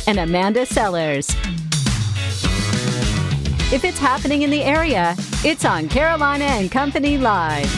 and Amanda Sellers. If it's happening in the area, it's on Carolina and Company Live.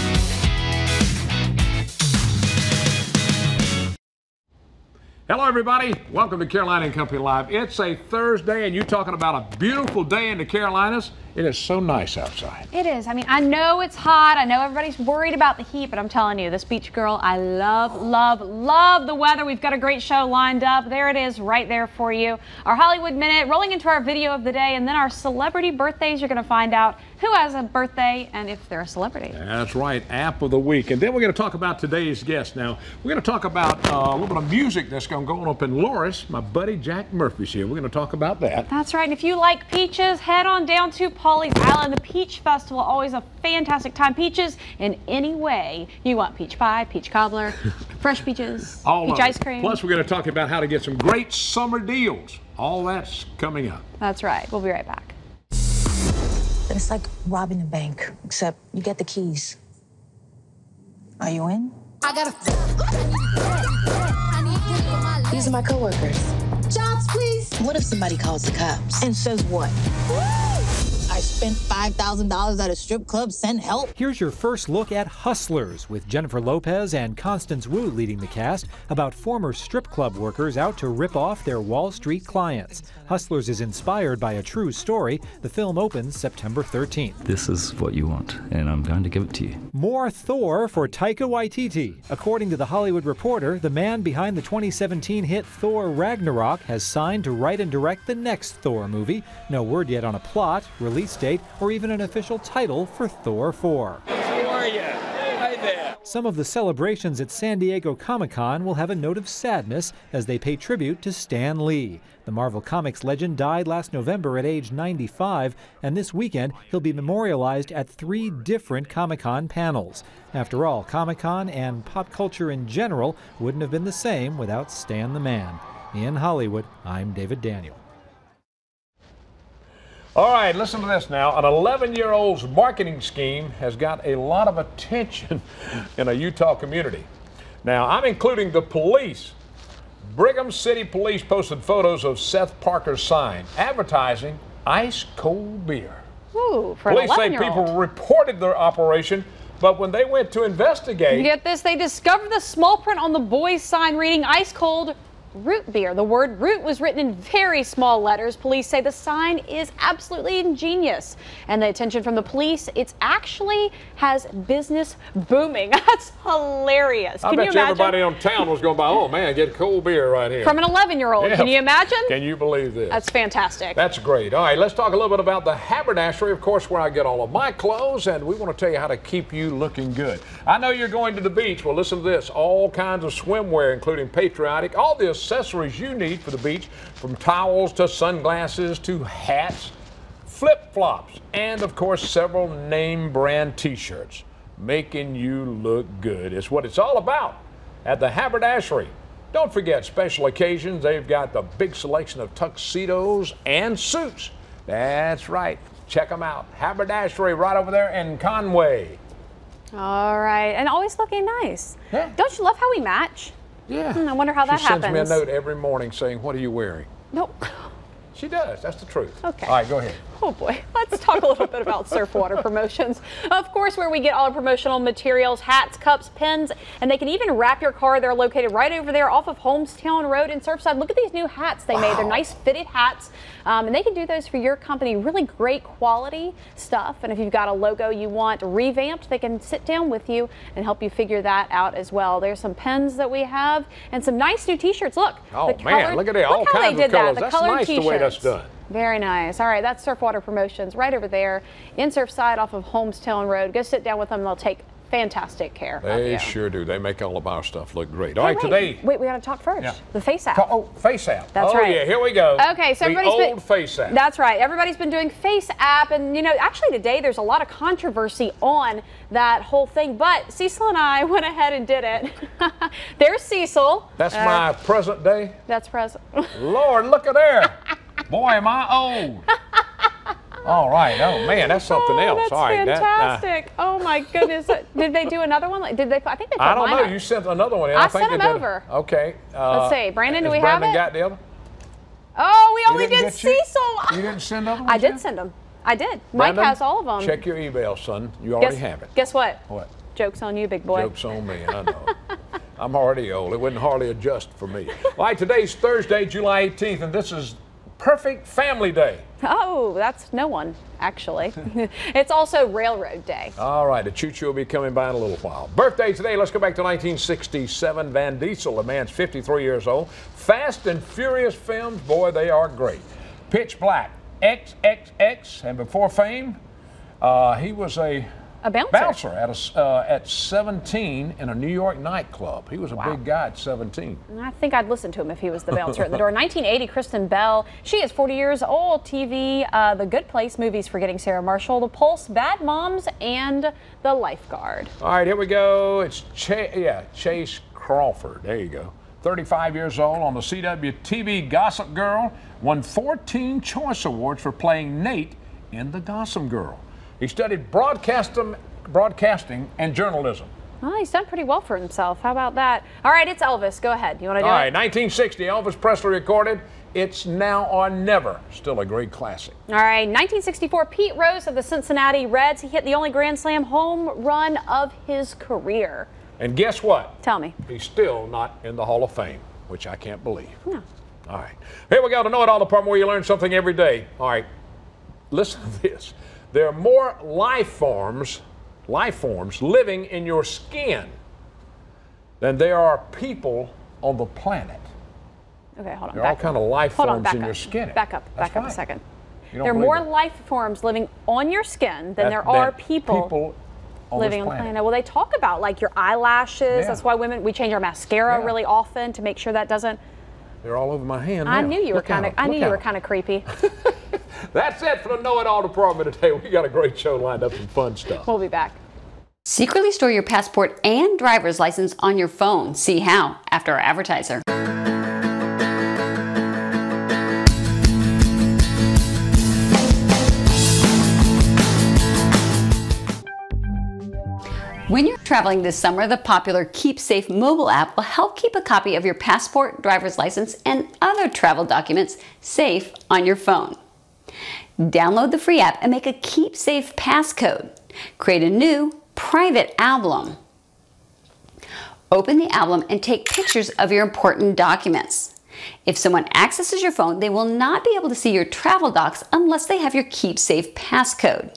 Hello, everybody. Welcome to Carolina and Company Live. It's a Thursday, and you're talking about a beautiful day in the Carolinas. It is so nice outside. It is. I mean, I know it's hot. I know everybody's worried about the heat, but I'm telling you, this beach girl, I love, love, love the weather. We've got a great show lined up. There it is right there for you. Our Hollywood Minute, rolling into our video of the day, and then our celebrity birthdays. You're going to find out who has a birthday and if they're a celebrity. That's right. App of the week. And then we're going to talk about today's guest. Now, we're going to talk about a little bit of music that's going to go on up in Loris. My buddy Jack Murphy's here. We're going to talk about that. That's right. And if you like peaches, head on down to Pawleys Island. The Peach Festival, always a fantastic time. Peaches in any way you want. Peach pie, peach cobbler, fresh peaches, peach ice cream. Plus, we're going to talk about how to get some great summer deals. All that's coming up. That's right. We'll be right back. It's like robbing a bank, except you get the keys. Are you in? These are my coworkers. Jobs, please. What if somebody calls the cops and says what? I spent $5,000 at a strip club, send help. Here's your first look at Hustlers, with Jennifer Lopez and Constance Wu leading the cast, about former strip club workers out to rip off their Wall Street clients. Hustlers is inspired by a true story. The film opens September 13th. This is what you want, and I'm going to give it to you. More Thor for Taika Waititi. According to The Hollywood Reporter, the man behind the 2017 hit Thor Ragnarok has signed to write and direct the next Thor movie. No word yet on a plot, release date, or even an official title for Thor 4. How are you? Hi there. Some of the celebrations at San Diego Comic-Con will have a note of sadness as they pay tribute to Stan Lee. The Marvel Comics legend died last November at age 95, and this weekend he'll be memorialized at 3 different Comic-Con panels. After all, Comic-Con and pop culture in general wouldn't have been the same without Stan the Man. In Hollywood, I'm David Daniel. All right, listen to this now. An 11-year-old's marketing scheme has got a lot of attention in a Utah community. Now, I'm including the police. Brigham City Police posted photos of Seth Parker's sign advertising ice cold beer. Ooh, for Police an say 11-year-old. people reported their operation, but when they went to investigate... You get this, they discovered the small print on the boy's sign reading ice cold root beer. The word root was written in very small letters. Police say the sign is absolutely ingenious. And the attention from the police, it's actually has business booming. That's hilarious. I bet you everybody in town was going by, oh man, get cold beer right here. From an 11-year-old. Yeah. Can you imagine? Can you believe this? That's fantastic. That's great. All right, let's talk a little bit about the haberdashery, of course, where I get all of my clothes, and we want to tell you how to keep you looking good. I know you're going to the beach. Well, listen to this. All kinds of swimwear, including patriotic, all the accessories you need for the beach, from towels to sunglasses to hats, flip-flops, and of course several name brand t-shirts. Making you look good is what it's all about at the haberdashery. Don't forget, special occasions, they've got the big selection of tuxedos and suits. That's right. Check them out. Haberdashery right over there in Conway. All right, and always looking nice. Yeah. Don't you love how we match? Yeah. I wonder how that happens. She sends me a note every morning saying, what are you wearing? No. She does. That's the truth. Okay. All right, go ahead. Oh boy, let's talk a little bit about Surfwater Promotions. Of course, where we get all our promotional materials, hats, cups, pens, and they can even wrap your car. They're located right over there off of Holmestown Road in Surfside. Look at these new hats they made. They're nice fitted hats, and they can do those for your company. Really great quality stuff. And if you've got a logo you want revamped, they can sit down with you and help you figure that out as well. There's some pens that we have and some nice new t-shirts. Look. Oh man, look at that. All kinds of colors. That's nice the way that's done. Very nice. All right, that's Surfwater Promotions right over there in Surfside off of Holmestown Road. Go sit down with them. They'll take fantastic care of you. They sure do. They make all of our stuff look great. All right, today. Wait, we got to talk first. Yeah. The Face app. Oh, Face app. That's right. Oh, yeah, here we go. Okay, so the old Face app. That's right. Everybody's been doing Face app, and you know, actually today there's a lot of controversy on that whole thing, but Cecil and I went ahead and did it. There's Cecil. That's my present day? That's present. Lord, look at there. Boy, am I old. All right. Oh, man, that's something else. That's all right, fantastic. Oh, my goodness. Did they do another one? Did they? I think they put I don't know. mine up. You sent another one in. I think sent them over. Okay. Let's see. Brandon, do we have it? Brandon got the other? Oh, we only didn't did get you? Cecil. You didn't send other ones I did in? send them. I did. Brandon, Mike has all of them. Check your email, son. You already have it. Guess what? What? Joke's on you, big boy. Joke's on me, I know. I'm already old. It wouldn't hardly adjust for me. All right, today's Thursday, July 18th, and this is Perfect Family Day. Oh, that's no one, actually. It's also Railroad Day. All right, a choo-choo will be coming by in a little while. Birthday today, let's go back to 1967. Van Diesel, the man's 53 years old. Fast and Furious films, boy, they are great. Pitch Black, XXX, and before fame, he was a bouncer at 17 in a New York nightclub. He was a big guy at 17. I think I'd listen to him if he was the bouncer at the door. 1980, Kristen Bell. She is 40 years old. TV, The Good Place, movies Forgetting Sarah Marshall, The Pulse, Bad Moms, and The Lifeguard. All right, here we go. It's Chase Crawford. There you go. 35 years old, on the CW TV Gossip Girl. Won 14 Choice Awards for playing Nate in The Gossip Girl. He studied broadcasting and journalism. Well, he's done pretty well for himself. How about that? All right, it's Elvis. Go ahead. You want to do it? All right, 1960, Elvis Presley recorded It's Now or Never. Still a great classic. All right, 1964, Pete Rose of the Cincinnati Reds. He hit the only Grand Slam home run of his career. And guess what? Tell me. He's still not in the Hall of Fame, which I can't believe. No. All right. Here we go, to Know It All department where you learn something every day. All right. Listen to this. There are more life forms living in your skin than there are people on the planet. Okay, hold on. There are all kind of life forms in your skin. Back up a second. There are more life forms living on your skin than there are people living on the planet. Well, they talk about like your eyelashes. Yeah. That's why we change our mascara really often to make sure that doesn't. They're all over my hand now. I knew you were kind of creepy. That's it for the Know It All department today. We got a great show lined up, some fun stuff. We'll be back. Secretly store your passport and driver's license on your phone. See how after our advertiser. When you're traveling this summer, the popular Keep Safe mobile app will help keep a copy of your passport, driver's license, and other travel documents safe on your phone. Download the free app and make a Keep Safe passcode. Create a new private album. Open the album and take pictures of your important documents. If someone accesses your phone, they will not be able to see your travel docs unless they have your Keep Safe passcode.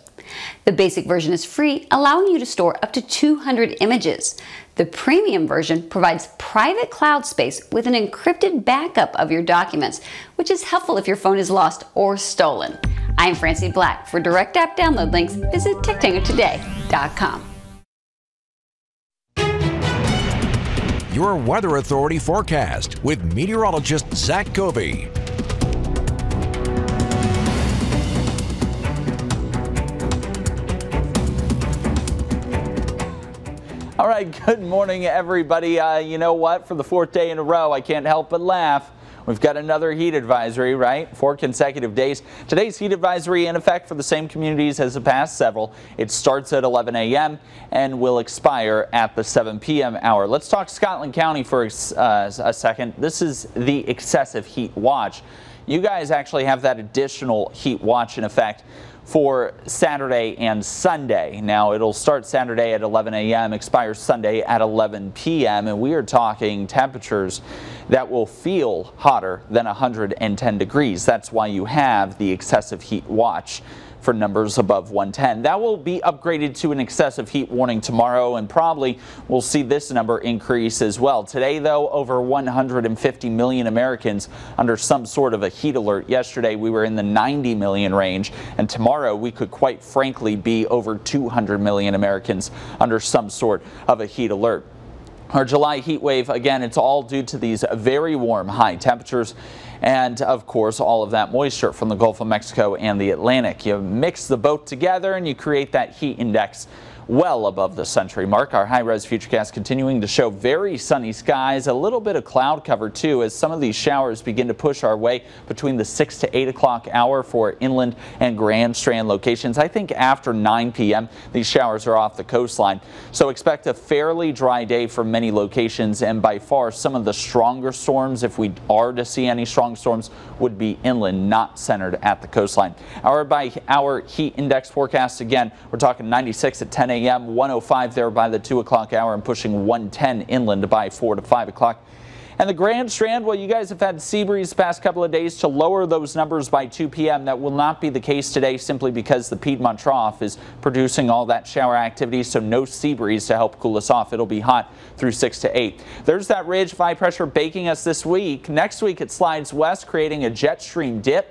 The basic version is free, allowing you to store up to 200 images. The premium version provides private cloud space with an encrypted backup of your documents, which is helpful if your phone is lost or stolen. I'm Francie Black. For direct app download links, visit TechTangerToday.com. Your Weather Authority forecast with meteorologist Zach Covey. All right, good morning, everybody. You know what? For the fourth day in a row, I can't help but laugh. We've got another heat advisory, right? 4 consecutive days. Today's heat advisory in effect for the same communities as the past several. It starts at 11 a.m. and will expire at the 7 p.m. hour. Let's talk Scotland County for a second. This is the excessive heat watch. You guys actually have that additional heat watch in effect for Saturday and Sunday. Now, it'll start Saturday at 11 a.m., expire Sunday at 11 p.m., and we are talking temperatures that will feel hotter than 110 degrees. That's why you have the excessive heat watch for numbers above 110. That will be upgraded to an excessive heat warning tomorrow, and probably we'll see this number increase as well. Today, though, over 150 million Americans under some sort of a heat alert. Yesterday, we were in the 90 million range, and tomorrow we could quite frankly be over 200 million Americans under some sort of a heat alert. Our July heat wave, again, it's all due to these very warm high temperatures and, of course, all of that moisture from the Gulf of Mexico and the Atlantic. You mix the both together and you create that heat index well above the century mark. Our high-res futurecast continuing to show very sunny skies, a little bit of cloud cover too, as some of these showers begin to push our way between the 6 to 8 o'clock hour for inland and Grand Strand locations. I think after 9 p.m. these showers are off the coastline. So expect a fairly dry day for many locations, and by far some of the stronger storms, if we are to see any strong storms, would be inland, not centered at the coastline. Hour by hour heat index forecast again, we're talking 96 at 10 a.m., 105 there by the 2 o'clock hour, and pushing 110 inland by 4 to 5 o'clock. And the Grand Strand, well, you guys have had sea breeze the past couple of days to lower those numbers by 2 p.m. That will not be the case today, simply because the Piedmont Trough is producing all that shower activity, so no sea breeze to help cool us off. It'll be hot through 6 to 8. There's that ridge of high pressure baking us this week. Next week it slides west, creating a jet stream dip.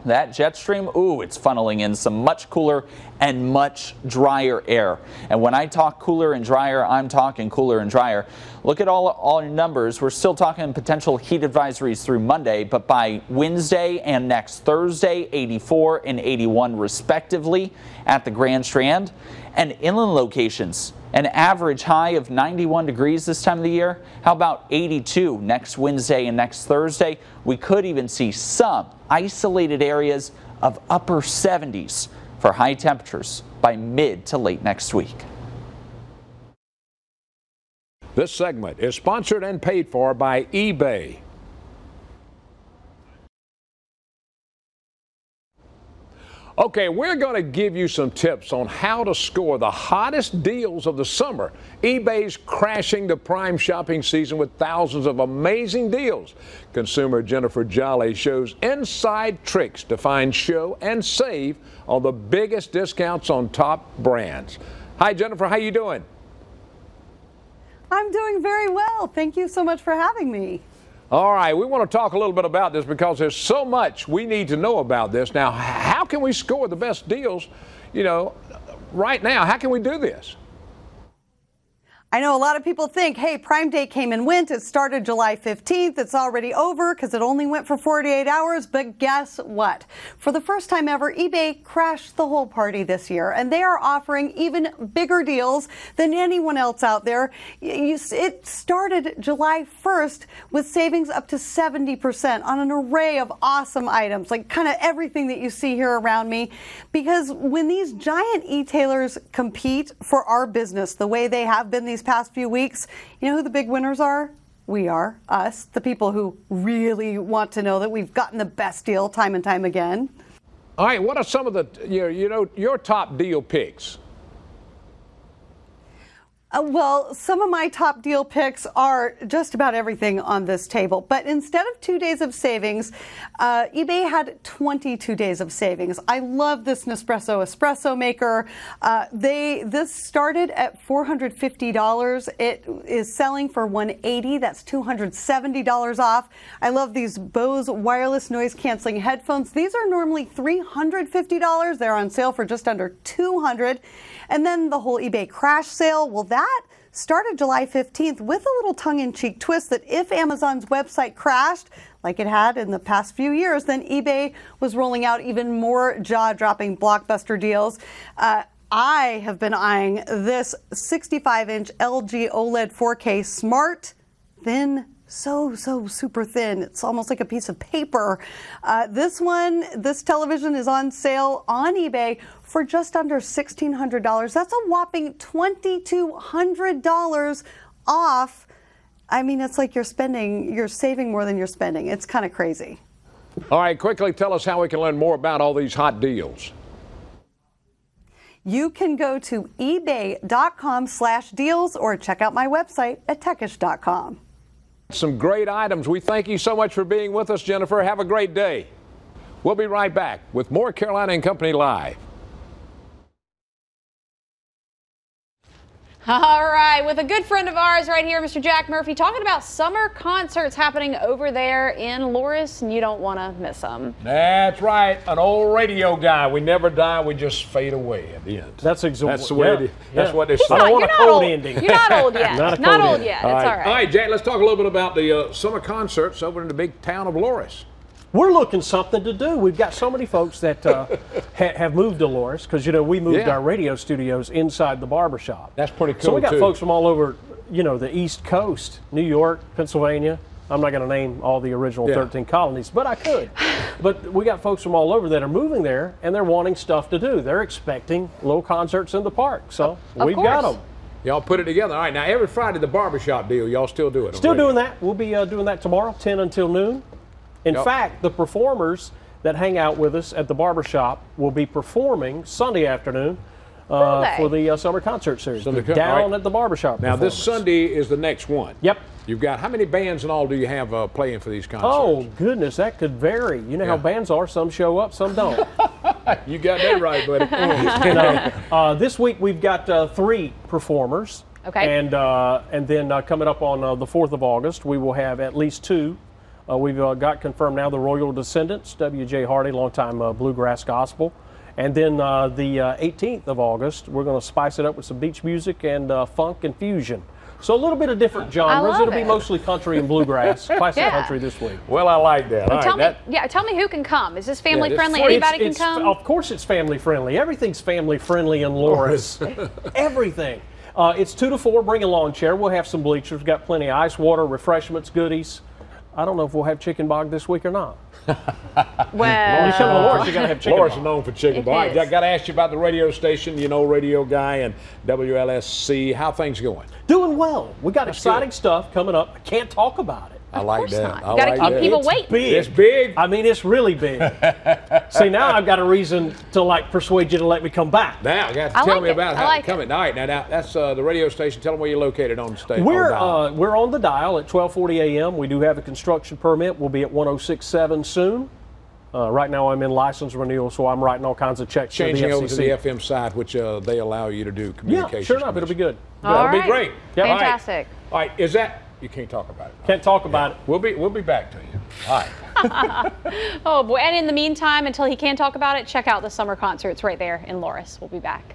That jet stream, ooh, it's funneling in some much cooler and much drier air. And when I talk cooler and drier, I'm talking cooler and drier. Look at all your numbers. We're still talking potential heat advisories through Monday, but by Wednesday and next Thursday, 84 and 81 respectively at the Grand Strand. And inland locations, an average high of 91 degrees this time of the year. How about 82 next Wednesday and next Thursday? We could even see some isolated areas of upper 70s for high temperatures by mid to late next week. This segment is sponsored and paid for by eBay. Okay, we're going to give you some tips on how to score the hottest deals of the summer. eBay's crashing the prime shopping season with thousands of amazing deals. Consumer Jennifer Jolly shows inside tricks to find, show, and save on the biggest discounts on top brands. Hi, Jennifer. How you doing? I'm doing very well. Thank you so much for having me. All right, we want to talk a little bit about this because there's so much we need to know about this. Now, how can we score the best deals, right now? How can we do this? I know a lot of people think, hey, Prime Day came and went. It started July 15th. It's already over because it only went for 48 hours. But guess what? For the first time ever, eBay crashed the whole party this year, and they are offering even bigger deals than anyone else out there. It started July 1st with savings up to 70% on an array of awesome items, like kind of everything that you see here around me. Because when these giant e-tailers compete for our business the way they have been these past few weeks, you know who the big winners are? We are, us, the people who really want to know that we've gotten the best deal time and time again. All right, what are some of the, your top deal picks? Well, some of my top deal picks are just about everything on this table. But instead of 2 days of savings, eBay had 22 days of savings. I love this Nespresso espresso maker. This started at $450. It is selling for $180. That's $270 off. I love these Bose wireless noise canceling headphones. These are normally $350. They're on sale for just under $200. And then the whole eBay crash sale, well, that started July 15th with a little tongue-in-cheek twist that if Amazon's website crashed, like it had in the past few years, then eBay was rolling out even more jaw-dropping blockbuster deals. I have been eyeing this 65-inch LG OLED 4K Smart, thin, so super thin. It's almost like a piece of paper. This television is on sale on eBay for just under $1,600. That's a whopping $2,200 off. I mean, it's like you're saving more than you're spending. It's kind of crazy. All right, quickly tell us how we can learn more about all these hot deals. You can go to ebay.com/deals or check out my website at techish.com. Some great items. We thank you so much for being with us, Jennifer. Have a great day. We'll be right back with more Carolina and Company Live. All right, with a good friend of ours right here, Mr. Jack Murphy, talking about summer concerts happening over there in Loris, and you don't want to miss them. That's right. An old radio guy. We never die. We just fade away at the end. That's the way it is. That's what they say. I don't want a cold ending. You're not old yet. Not old yet. All it's right. all right. All right, Jack, let's talk a little bit about the summer concerts over in the big town of Loris. We're looking something to do. We've got so many folks that have moved to Loris because, you know, we moved our radio studios inside the barbershop. That's pretty cool, So we got too. folks from all over, you know, the East Coast, New York, Pennsylvania. I'm not going to name all the original 13 colonies, but I could. But we got folks from all over that are moving there, and they're wanting stuff to do. They're expecting little concerts in the park, so we've got them. Y'all put it together. All right, now every Friday, the barbershop deal, y'all still do it? Still doing that. We'll be doing that tomorrow, 10 until noon. In fact, the performers that hang out with us at the barbershop will be performing Sunday afternoon for the summer concert series. Down at the barbershop. Now, this Sunday is the next one. Yep. You've got, how many bands in all do you have playing for these concerts? Oh, goodness, that could vary. You know how bands are. Some show up, some don't. You got that right, buddy. This week we've got 3 performers. Okay. And then coming up on the 4th of August, we will have at least 2. We've got confirmed now the Royal Descendants, W.J. Hardy, longtime bluegrass gospel. And then the 18th of August, we're going to spice it up with some beach music and funk and fusion. So a little bit of different genres. It'll be mostly country and bluegrass, classic country this week. Well, I like that. Well, tell me who can come. Is this family friendly? Anybody can come? Of course it's family friendly. Everything's family friendly in Loris. Everything. It's 2 to 4. Bring a lawn chair. We'll have some bleachers. We've got plenty of ice, water, refreshments, goodies. I don't know if we'll have chicken bog this week or not. Well, you come to Loris, you got to have chicken Loris bog. is known for chicken bog. I got to ask you about the radio station, you know, radio guy and WLSC. How things going? Doing well. We got exciting stuff coming up. I can't talk about it. I like that. You got to keep people waiting. It's big. I mean, it's really big. See, now I've got a reason to like persuade you to let me come back. Now, you got to tell me about how to come in. All right, now that's the radio station. Tell them where you're located on the station. We're on the dial at 12:40 a.m. We do have a construction permit. We'll be at 106.7 soon. Right now I'm in license renewal, so I'm writing all kinds of checks. Changing over to the FM side, which they allow you to do communication. Yeah, sure enough, it'll be good. That'll be great. Yep. Fantastic. All right, is that? You can't talk about it. Can't talk about it. We'll be back to you. All right. Oh boy! And in the meantime, until he can talk about it, check out the summer concerts right there in Loris. We'll be back.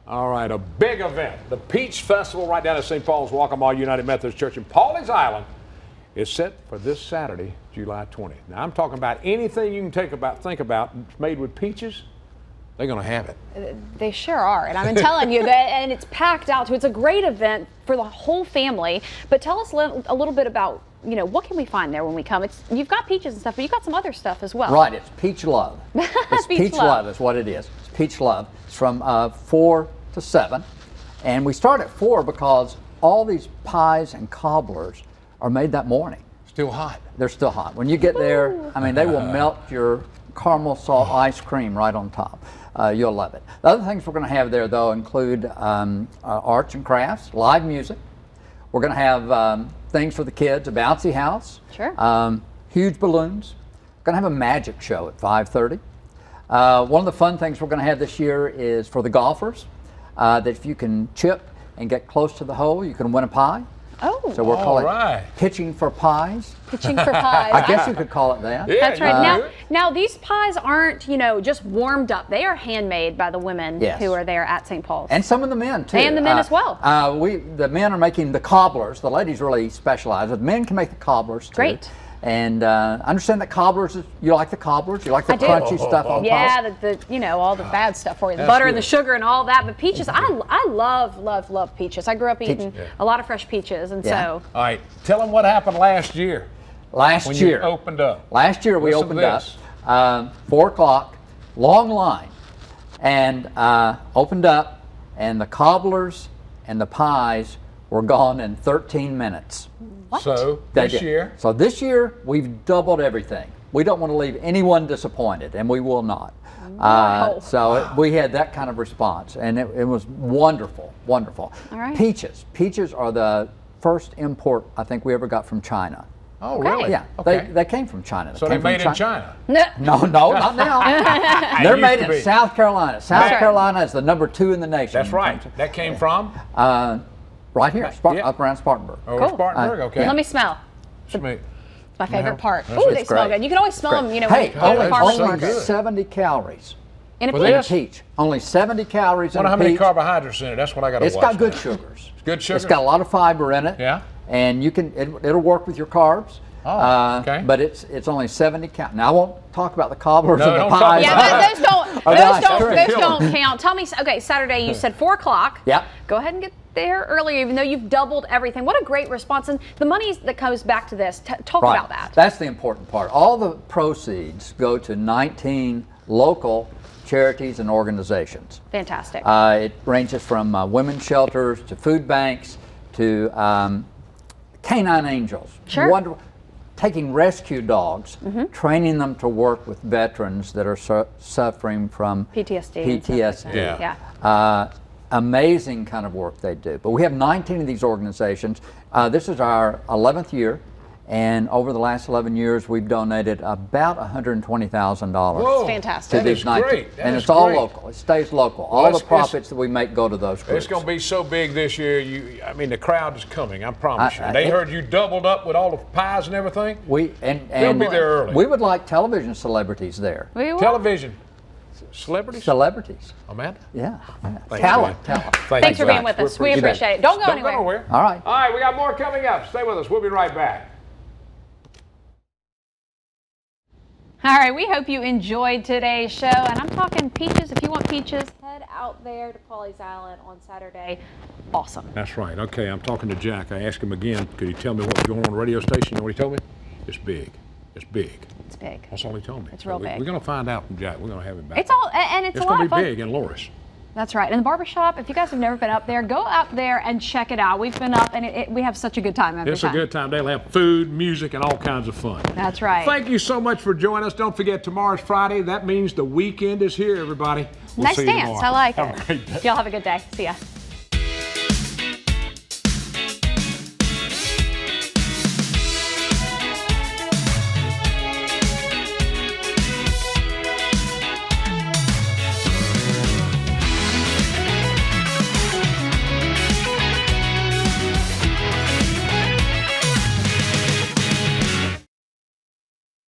All right, a big event. The Peach Festival right down at St. Paul's Waccamaw United Methodist Church in Pawleys Island is set for this Saturday, July 20th. Now, I'm talking about anything you can think about made with peaches. They're going to have it. They sure are, and I'm telling you that, and it's packed out too. It's a great event for the whole family. But tell us a little bit about, you know, what can we find there when we come? You've got peaches and stuff, but you've got some other stuff as well. Right, it's Peach Love. It's Peach Love is what it is. It's Peach Love. It's from 4 to 7, and we start at 4 because all these pies and cobblers are made that morning. Still hot. They're still hot. When you get there, I mean, they will melt your caramel salt ice cream right on top. You'll love it. The other things we're going to have there, though, include arts and crafts, live music. We're going to have things for the kids, a bouncy house, huge balloons. We're going to have a magic show at 5:30. One of the fun things we're going to have this year is for the golfers, that if you can chip and get close to the hole, you can win a pie. Oh, so we're calling it pitching for pies. Pitching for pies. I guess you could call it that. Yeah, that's right. Now these pies aren't, you know, just warmed up. They are handmade by the women who are there at St. Paul's. And some of the men too. And the men as well. The men are making the cobblers. The ladies really specialize. The men can make the cobblers too. Great. And understand that cobblers, you like the cobblers? You like the crunchy stuff on top? Yeah, the you know, all the bad stuff for you. The butter and the sugar and all that. But peaches, I love peaches. I grew up eating a lot of fresh peaches, and so. All right, tell them what happened last year. Last year. You opened up. Last year we opened up, 4 o'clock, long line, and opened up, and the cobblers and the pies were gone in 13 minutes. What? So this year? So this year we've doubled everything. We don't want to leave anyone disappointed, and we will not. So we had that kind of response, and it was wonderful, wonderful. All right. Peaches are the first import I think we ever got from China. Oh, really? Yeah, they came from China. So they're made in China? No, not now. They're made in South Carolina. South Carolina is the #2 in the nation. That's right. That came from? Right here, up around Spartanburg. Oh, cool. Spartanburg, okay. Let me smell. It's my favorite part. Ooh, they smell good. You can always smell them, you know, hey, when you go to the farmer's market. 70 calories. In a peach. Only 70 calories in a peach. How many carbohydrates in it? That's what I got to watch. It's got good sugars. It's good sugar? It's got a lot of fiber in it. Yeah. And you can, it'll work with your carbs. Oh, okay. But it's only 70 calories. Now I won't talk about the cobblers No, and the don't pies. Yeah, those don't count. Tell me, okay, Saturday you said 4 o'clock. Yep. Go ahead and get there earlier, even though you've doubled everything. What a great response. And the money that comes back to this, talk Right. about that. That's the important part. All the proceeds go to 19 local charities and organizations. Fantastic. It ranges from women's shelters to food banks to canine angels. Sure. Taking rescue dogs, training them to work with veterans that are suffering from PTSD. Yeah. Amazing kind of work they do. But we have 19 of these organizations. This is our 11th year. And over the last 11 years, we've donated about $120,000. Whoa, fantastic. To these 19. Great. And it's all local. It stays local. All the profits that we make go to those groups. It's going to be so big this year. I mean, the crowd is coming. I promise you. They heard you doubled up with all the pies and everything. They'll be there early. We would like television celebrities there. Television celebrities. Celebrities. Amanda. Yeah. Talent. Thanks for being with us. We appreciate it. Don't go anywhere. All right. All right. We got more coming up. Stay with us. We'll be right back. All right, we hope you enjoyed today's show. And I'm talking peaches. If you want peaches, head out there to Pawleys Island on Saturday. Awesome. That's right. Okay, I'm talking to Jack. I asked him again, could he tell me what's going on the radio station? You know what he told me? It's big. It's big. It's big. That's all he told me. It's real big. We're going to find out from Jack. We're going to have him back. It's all, and it's a lot of fun. It's going to be big in Loris. That's right. And the barbershop, if you guys have never been up there, go up there and check it out. We've been up, and we have such a good time every time. It's a good time. They'll have food, music, and all kinds of fun. That's right. Thank you so much for joining us. Don't forget, tomorrow's Friday. That means the weekend is here, everybody. We'll nice see you dance. tomorrow. I like have it. A great day. Y'all have a good day. See ya.